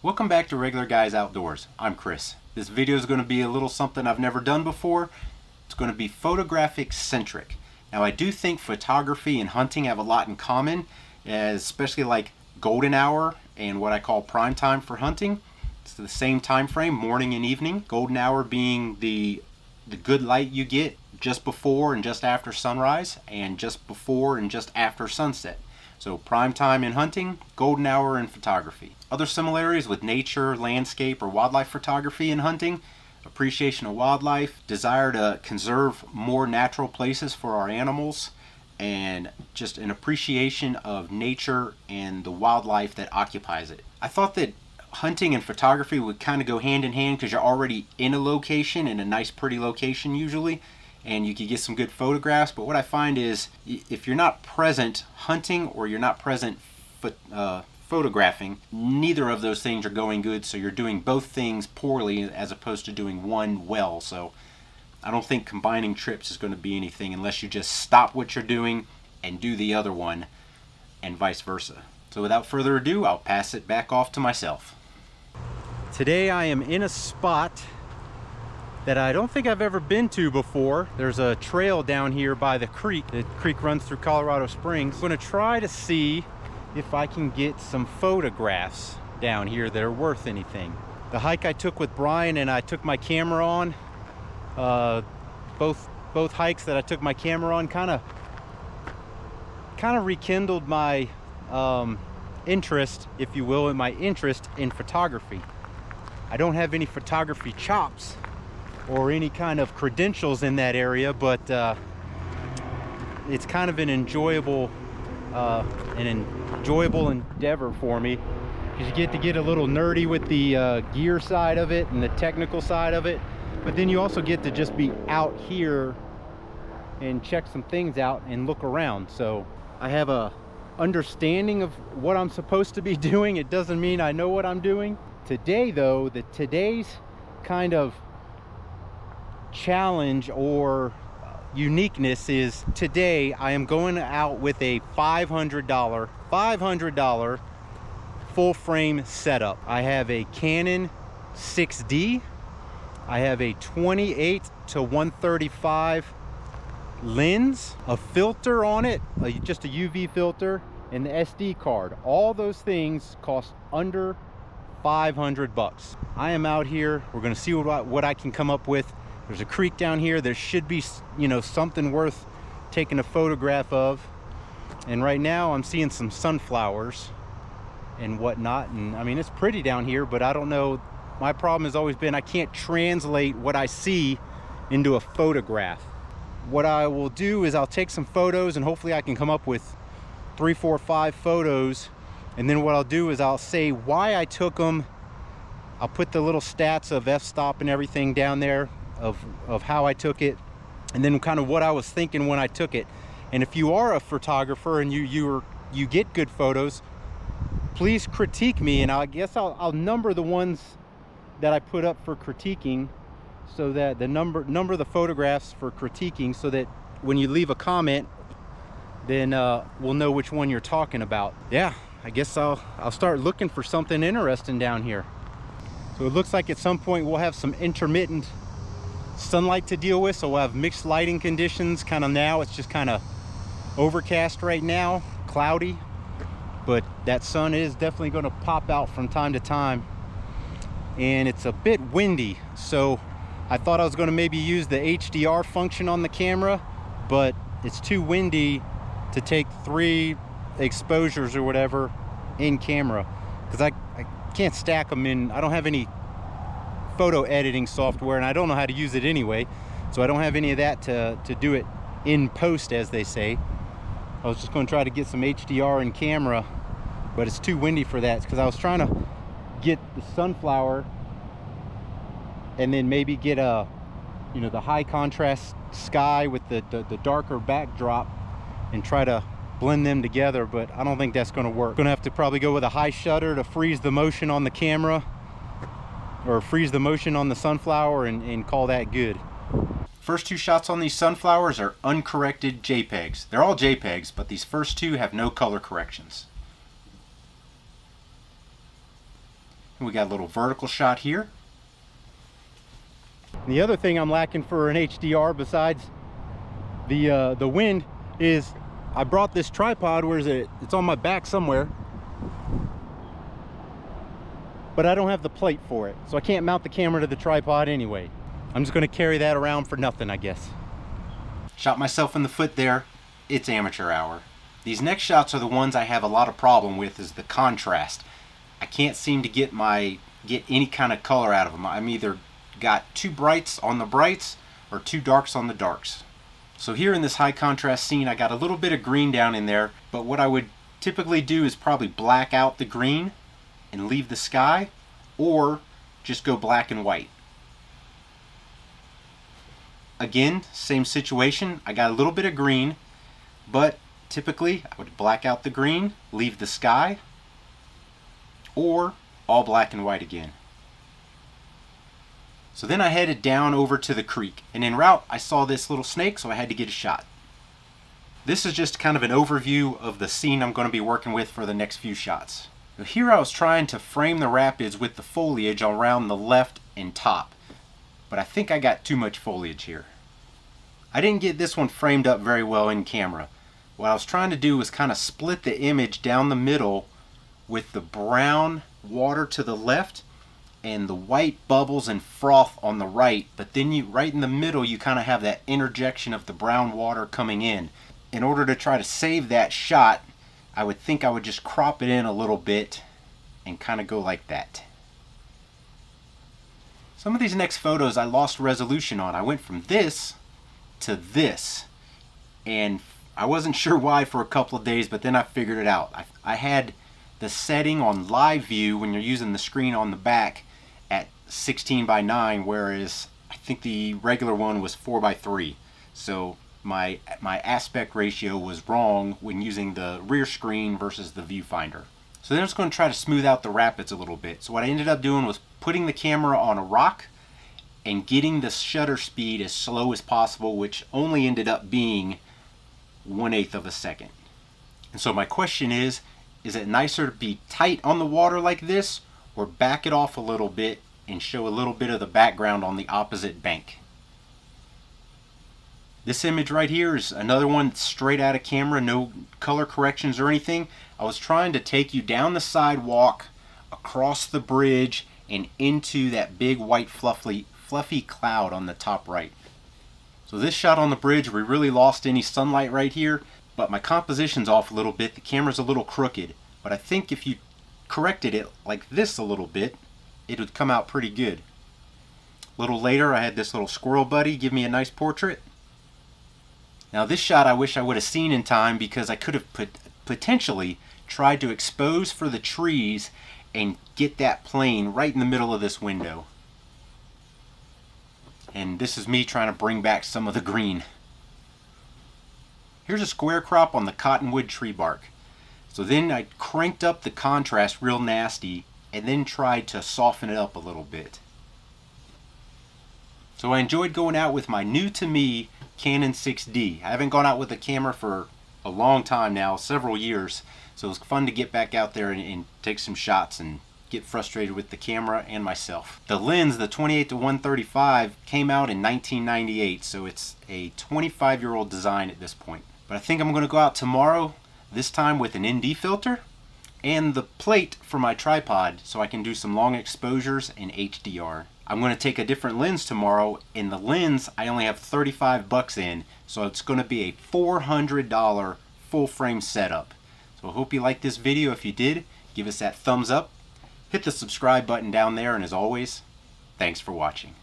Welcome back to Regular Guys Outdoors. I'm Chris. This video is going to be a little something I've never done before. It's going to be photographic centric. Now I do think photography and hunting have a lot in common, especially like golden hour and what I call prime time for hunting. It's the same time frame, morning and evening. Golden hour being the good light you get just before and just after sunrise, and just before and just after sunset. So prime time in hunting, golden hour in photography. Other similarities with nature, landscape, or wildlife photography in hunting: appreciation of wildlife, desire to conserve more natural places for our animals, and just an appreciation of nature and the wildlife that occupies it. I thought that hunting and photography would kind of go hand in hand because you're already in a location, in a nice pretty location usually, and you could get some good photographs. But what I find is if you're not present hunting or you're not present photographing, neither of those things are going good, so you're doing both things poorly as opposed to doing one well. So I don't think combining trips is going to be anything unless you just stop what you're doing and do the other one, and vice versa. So without further ado, I'll pass it back off to myself. Today I am in a spot that I don't think I've ever been to before. There's a trail down here by the creek. The creek runs through Colorado Springs. I'm gonna try to see if I can get some photographs down here that are worth anything. The hike I took with Brian and I took my camera on, both hikes that I took my camera on kind of rekindled my interest, if you will, in my interest in photography. I don't have any photography chops or any kind of credentials in that area, but it's kind of an enjoyable endeavor for me, because you get a little nerdy with the gear side of it and the technical side of it, but then you also get to just be out here and check some things out and look around. So I have a understanding of what I'm supposed to be doing. It doesn't mean I know what I'm doing. Today though, today's kind of challenge or uniqueness is, today I am going out with a $500 full frame setup. I have a Canon 6D. I have a 28 to 135 lens, a filter on it, just a UV filter, and the SD card. All those things cost under 500 bucks. I am out here. We're going to see what I can come up with. There's a creek down here. There should be, you know, something worth taking a photograph of. And right now I'm seeing some sunflowers and whatnot. And I mean, it's pretty down here, but I don't know. My problem has always been I can't translate what I see into a photograph. What I will do is I'll take some photos and hopefully I can come up with 3, 4, 5 photos. And then what I'll do is I'll say why I took them. I'll put the little stats of f-stop and everything down there of how I took it, and then kind of what I was thinking when I took it. And if you are a photographer and you get good photos, please critique me, and I guess I'll number the ones that I put up for critiquing, so that the number the photographs for critiquing, so that when you leave a comment, then we'll know which one you're talking about. Yeah, I guess I'll start looking for something interesting down here. So it looks like at some point we'll have some intermittent sunlight to deal with, so we'll have mixed lighting conditions. Kind of now it's just kind of overcast right now, cloudy, but that sun is definitely going to pop out from time to time, and it's a bit windy. So I thought I was going to maybe use the HDR function on the camera, but it's too windy to take 3 exposures or whatever in camera, because I can't stack them in. I don't have any photo editing software, and I don't know how to use it anyway, so I don't have any of that to do it in post, as they say. I was just going to try to get some HDR in camera, but it's too windy for that, because I was trying to get the sunflower and then maybe get a, you know, the high contrast sky with the darker backdrop and try to blend them together, but I don't think that's going to work. Going to have to probably go with a high shutter to freeze the motion on the camera, or freeze the motion on the sunflower and call that good. First two shots on these sunflowers are uncorrected JPEGs. They're all JPEGs, but these first two have no color corrections. And we got a little vertical shot here. The other thing I'm lacking for an HDR besides the wind is I brought this tripod. Where is it? It's on my back somewhere. But I don't have the plate for it, so I can't mount the camera to the tripod anyway. I'm just gonna carry that around for nothing, I guess. Shot myself in the foot there. It's amateur hour. These next shots are the ones I have a lot of problem with, is the contrast. I can't seem to get any kind of color out of them. I'm either got too brights on the brights or too darks on the darks. So here in this high contrast scene, I got a little bit of green down in there, but what I would typically do is probably black out the green and leave the sky, or just go black and white. Again, same situation. I got a little bit of green, but typically I would black out the green, leave the sky, or all black and white again. So then I headed down over to the creek, and en route I saw this little snake, so I had to get a shot. This is just kind of an overview of the scene I'm going to be working with for the next few shots. Now here I was trying to frame the rapids with the foliage around the left and top, but I think I got too much foliage here. I didn't get this one framed up very well in camera. What I was trying to do was kind of split the image down the middle with the brown water to the left and the white bubbles and froth on the right, but then right in the middle you kind of have that interjection of the brown water coming in. In order to try to save that shot, I would think I would just crop it in a little bit and kind of go like that. Some of these next photos I lost resolution on. I went from this to this, and I wasn't sure why for a couple of days, but then I figured it out. I had the setting on live view when you're using the screen on the back at 16:9, whereas I think the regular one was 4:3. So my aspect ratio was wrong when using the rear screen versus the viewfinder. So then I was going to try to smooth out the rapids a little bit. So what I ended up doing was putting the camera on a rock and getting the shutter speed as slow as possible, which only ended up being 1/8 of a second. And so my question is it nicer to be tight on the water like this, or back it off a little bit and show a little bit of the background on the opposite bank? This image right here is another one straight out of camera, no color corrections or anything. I was trying to take you down the sidewalk, across the bridge, and into that big white fluffy cloud on the top right. So this shot on the bridge, we really lost any sunlight right here, but my composition's off a little bit. The camera's a little crooked, but I think if you corrected it like this a little bit, it would come out pretty good. A little later, I had this little squirrel buddy give me a nice portrait. Now this shot I wish I would have seen in time, because I could have potentially tried to expose for the trees and get that plane right in the middle of this window. And this is me trying to bring back some of the green. Here's a square crop on the cottonwood tree bark. So then I cranked up the contrast real nasty and then tried to soften it up a little bit. So I enjoyed going out with my new to me Canon 6D. I haven't gone out with a camera for a long time now, several years. So it was fun to get back out there and take some shots and get frustrated with the camera and myself. The lens, the 28-135, came out in 1998, so it's a 25-year-old design at this point. But I think I'm going to go out tomorrow, this time with an ND filter and the plate for my tripod, so I can do some long exposures in HDR. I'm going to take a different lens tomorrow, and the lens I only have $35 in, so it's going to be a $400 full frame setup. So I hope you liked this video. If you did, give us that thumbs up, hit the subscribe button down there, and as always, thanks for watching.